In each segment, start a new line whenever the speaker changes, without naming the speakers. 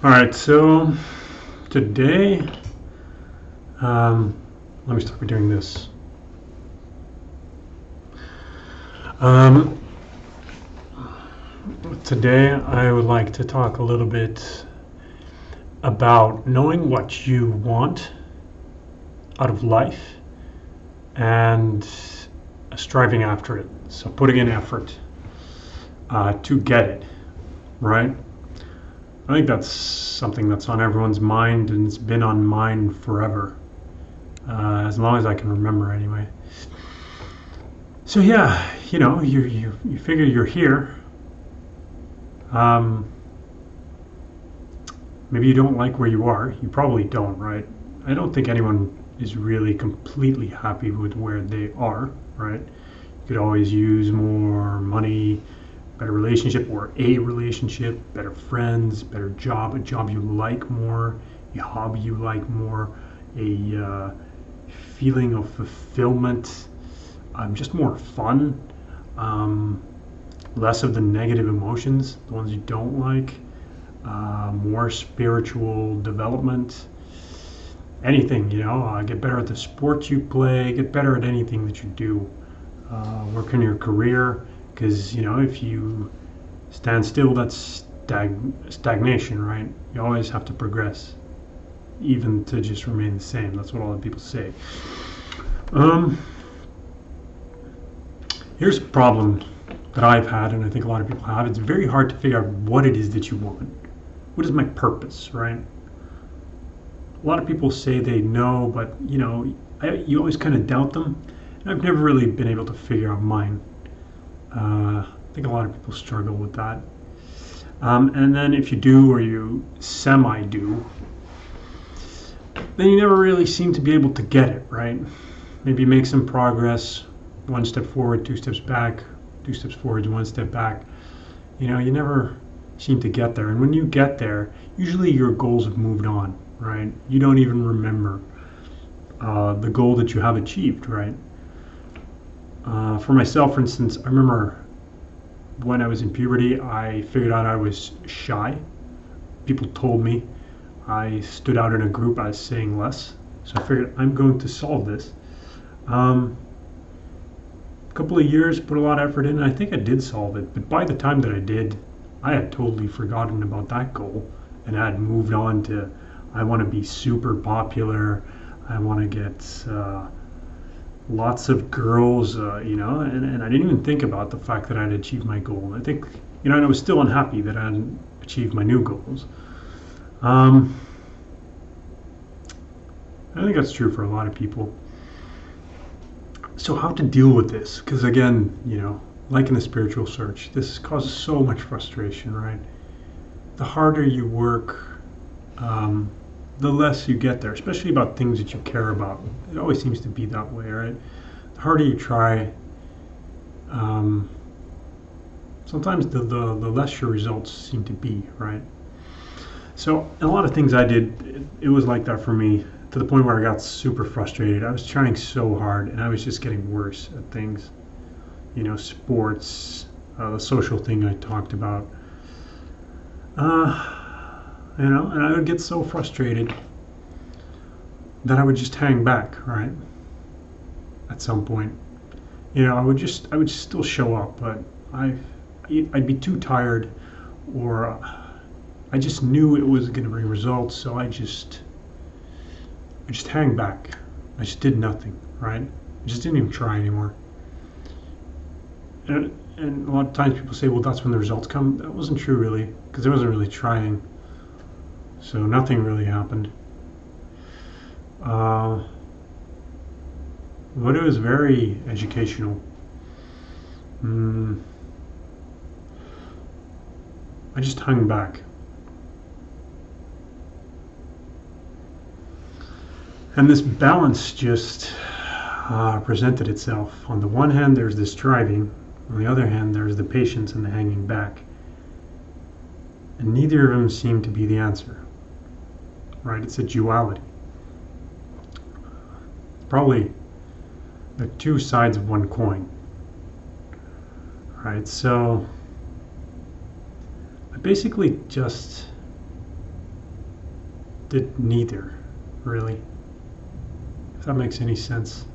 All right, so today, let me start by doing this. Um, Today, I would like to talk a little bit about knowing what you want out of life and striving after it. So, putting in effort to get it, right? I think that's something that's on everyone's mind, and it's been on mine forever, as long as I can remember, anyway. So yeah, you figure you're here. Um, Maybe you don't like where you are. You probably don't, right? I don't think anyone is really completely happy with where they are, right? You could always use more money, better relationship, or a relationship, better friends, better job, a job you like more, a hobby you like more, a feeling of fulfillment, just more fun, less of the negative emotions, the ones you don't like, more spiritual development, anything, get better at the sport you play, get better at anything that you do, work on your career, because if you stand still, that's stagnation, right? You always have to progress, even to just remain the same. That's what a lot of people say. Here's a problem that I've had, and I think a lot of people have. It's very hard to figure out what it is that you want. What is my purpose, right? A lot of people say they know, but you always kind of doubt them. And I've never really been able to figure out mine. I think a lot of people struggle with that. And then if you do, or you semi-do, then you never really seem to be able to get it, right? Maybe you make some progress, one step forward, two steps back, two steps forward, one step back. You never seem to get there. And when you get there, usually your goals have moved on, right? You don't even remember the goal that you have achieved, right? For myself, for instance, I remember when I was in puberty, I figured out I was shy. People told me I stood out in a group, I was saying less. So I figured I'm going to solve this. A couple of years, put a lot of effort in, and I think I did solve it. But by the time that I did, I had totally forgotten about that goal, and I had moved on to, I want to be super popular, I want to get lots of girls, and I didn't even think about the fact that I'd achieved my goal. I think, and I was still unhappy that I hadn't achieved my new goals. I think that's true for a lot of people. So how to deal with this? Because again, like in the spiritual search, this causes so much frustration, right? The harder you work, the less you get there, especially about things that you care about. It always seems to be that way, right? The harder you try, sometimes the less your results seem to be, right? So a lot of things I did, it was like that for me, to the point where I got super frustrated. I was trying so hard, and I was just getting worse at things. Sports, the social thing I talked about. And I would get so frustrated that I would just hang back, right? At some point, I would still show up, but I'd be too tired, or I just knew it was going to bring results, so I just hang back. I just did nothing, right? I just didn't even try anymore. And a lot of times people say, well, that's when the results come. That wasn't true, really, because I wasn't really trying. So nothing really happened. But it was very educational. I just hung back. And this balance just presented itself. On the one hand, there's the striving. On the other hand, there's the patience and the hanging back. And neither of them seem to be the answer. Right? It's a duality. Probably the two sides of one coin. Right? So I basically just did neither, really. If that makes any sense.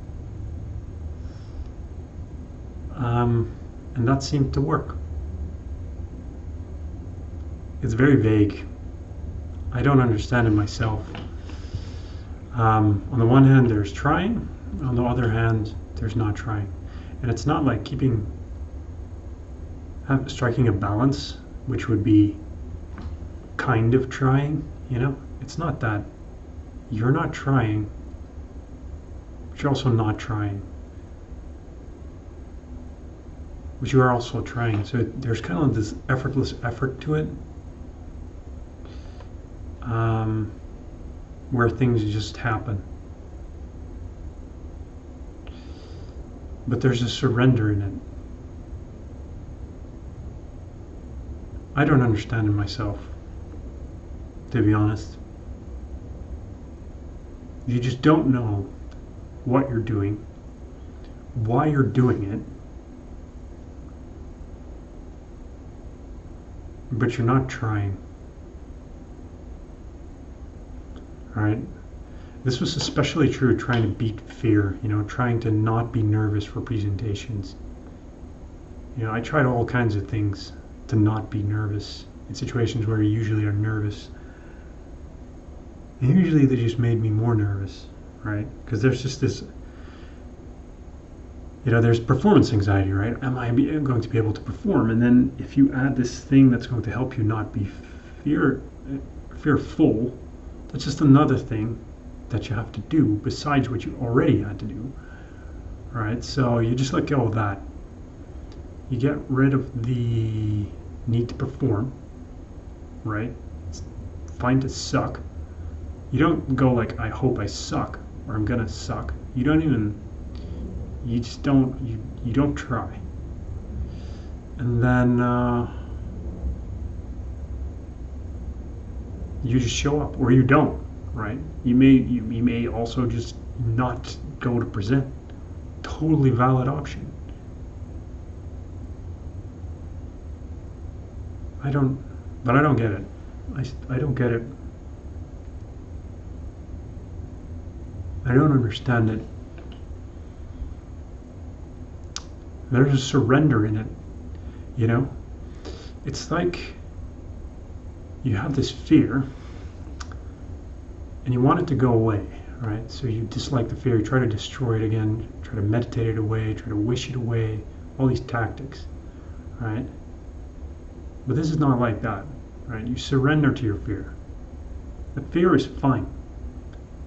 And that seemed to work. It's very vague. I don't understand it myself. On the one hand, there's trying. On the other hand, there's not trying. And it's not like striking a balance, which would be kind of trying, It's not that. You're not trying, but you're also not trying. But you are also trying. So there's kind of this effortless effort to it, where things just happen. But there's a surrender in it. I don't understand it myself, to be honest. You just don't know what you're doing, why you're doing it, but you're not trying. All right? This was especially true trying to beat fear, trying to not be nervous for presentations. I tried all kinds of things to not be nervous in situations where you usually are nervous. And usually they just made me more nervous, right? Because there's just this, there's performance anxiety, right? Am I going to be able to perform? And then if you add this thing that's going to help you not be fearful, that's just another thing that you have to do besides what you already had to do. All right, so you just let go of that. You get rid of the need to perform, right? It's fine to suck. You don't go like, I hope I suck, or I'm gonna suck. You don't try. And then you just show up, or you don't, right? You may also just not go to present. Totally valid option. I don't get it. I don't get it. I don't understand it. There's a surrender in it, It's like you have this fear and you want it to go away, right? So you dislike the fear, you try to destroy it again, try to meditate it away, try to wish it away, all these tactics, right? But this is not like that, right? You surrender to your fear. The fear is fine.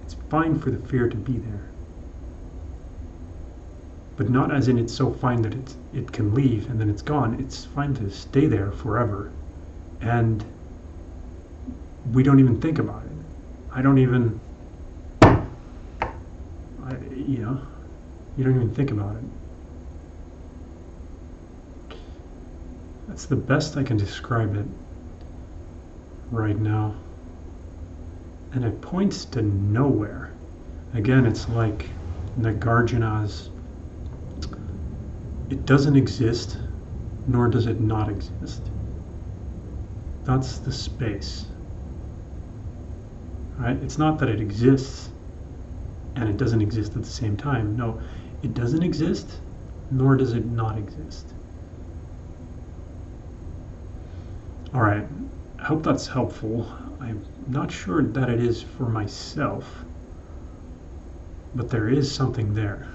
It's fine for the fear to be there. But not as in it's so fine that it can leave and then it's gone. It's fine to stay there forever. And we don't even think about it. You don't even think about it. That's the best I can describe it right now. And it points to nowhere. Again, it's like Nagarjuna's, it doesn't exist, nor does it not exist. That's the space. Right? It's not that it exists and it doesn't exist at the same time. No, it doesn't exist, nor does it not exist. All right, I hope that's helpful. I'm not sure that it is for myself, but there is something there.